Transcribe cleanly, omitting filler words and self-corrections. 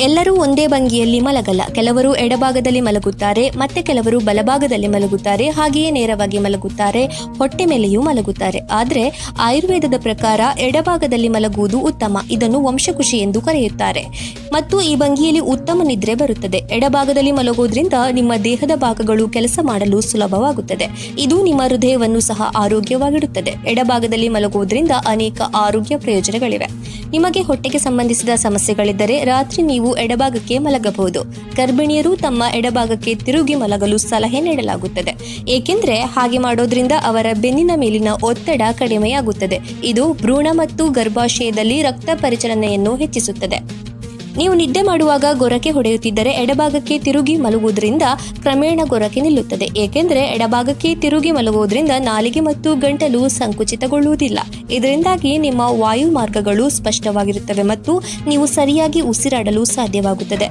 ಎಲ್ಲರೂ ಒಂದೇ ಭಂಗಿಯಲ್ಲಿ ಮಲಗಲ್ಲ. ಕೆಲವರು ಎಡಭಾಗದಲ್ಲಿ ಮಲಗುತ್ತಾರೆ, ಮತ್ತೆ ಕೆಲವರು ಬಲಭಾಗದಲ್ಲಿ ಮಲಗುತ್ತಾರೆ, ಹಾಗೆಯೇ ನೇರವಾಗಿ ಮಲಗುತ್ತಾರೆ, ಹೊಟ್ಟೆ ಮೇಲೆಯೂ ಮಲಗುತ್ತಾರೆ. ಆದರೆ ಆಯುರ್ವೇದದ ಪ್ರಕಾರ ಎಡಭಾಗದಲ್ಲಿ ಮಲಗುವುದು ಉತ್ತಮ. ಇದನ್ನು ವಂಶಕುಶಿ ಎಂದು ಕರೆಯುತ್ತಾರೆ ಮತ್ತು ಈ ಭಂಗಿಯಲ್ಲಿ ಉತ್ತಮ ನಿದ್ರೆ ಬರುತ್ತದೆ. ಎಡಭಾಗದಲ್ಲಿ ಮಲಗುವುದರಿಂದ ನಿಮ್ಮ ದೇಹದ ಭಾಗಗಳು ಕೆಲಸ ಮಾಡಲು ಸುಲಭವಾಗುತ್ತದೆ. ಇದು ನಿಮ್ಮ ಹೃದಯವನ್ನು ಸಹ ಆರೋಗ್ಯವಾಗಿಡುತ್ತದೆ. ಎಡಭಾಗದಲ್ಲಿ ಮಲಗುವುದರಿಂದ ಅನೇಕ ಆರೋಗ್ಯ ಪ್ರಯೋಜನಗಳಿವೆ. ನಿಮಗೆ ಹೊಟ್ಟೆಗೆ ಸಂಬಂಧಿಸಿದ ಸಮಸ್ಯೆಗಳಿದ್ದರೆ ರಾತ್ರಿ ನೀವು ಎಡಭಾಗಕ್ಕೆ ಮಲಗಬಹುದು. ಗರ್ಭಿಣಿಯರು ತಮ್ಮ ಎಡಭಾಗಕ್ಕೆ ತಿರುಗಿ ಮಲಗಲು ಸಲಹೆ ನೀಡಲಾಗುತ್ತದೆ, ಏಕೆಂದರೆ ಹಾಗೆ ಮಾಡೋದ್ರಿಂದ ಅವರ ಬೆನ್ನಿನ ಮೇಲಿನ ಒತ್ತಡ ಕಡಿಮೆಯಾಗುತ್ತದೆ. ಇದು ಭ್ರೂಣ ಮತ್ತು ಗರ್ಭಾಶಯದಲ್ಲಿ ರಕ್ತ ಪರಿಚಲನೆಯನ್ನು ಹೆಚ್ಚಿಸುತ್ತದೆ. ನೀವು ನಿದ್ದೆ ಮಾಡುವಾಗ ಗೊರಕೆ ಹೊಡೆಯುತ್ತಿದ್ದರೆ ಎಡಭಾಗಕ್ಕೆ ತಿರುಗಿ ಮಲಗುವುದರಿಂದ ಕ್ರಮೇಣ ಗೊರಕೆ ನಿಲ್ಲುತ್ತದೆ, ಏಕೆಂದರೆ ಎಡಭಾಗಕ್ಕೆ ತಿರುಗಿ ಮಲಗುವುದರಿಂದ ನಾಲಿಗೆ ಮತ್ತು ಗಂಟಲು ಸಂಕುಚಿತಗೊಳ್ಳುವುದಿಲ್ಲ. ಇದರಿಂದಾಗಿ ನಿಮ್ಮ ವಾಯು ಮಾರ್ಗಗಳು ಸ್ಪಷ್ಟವಾಗಿರುತ್ತವೆ ಮತ್ತು ನೀವು ಸರಿಯಾಗಿ ಉಸಿರಾಡಲು ಸಾಧ್ಯವಾಗುತ್ತದೆ.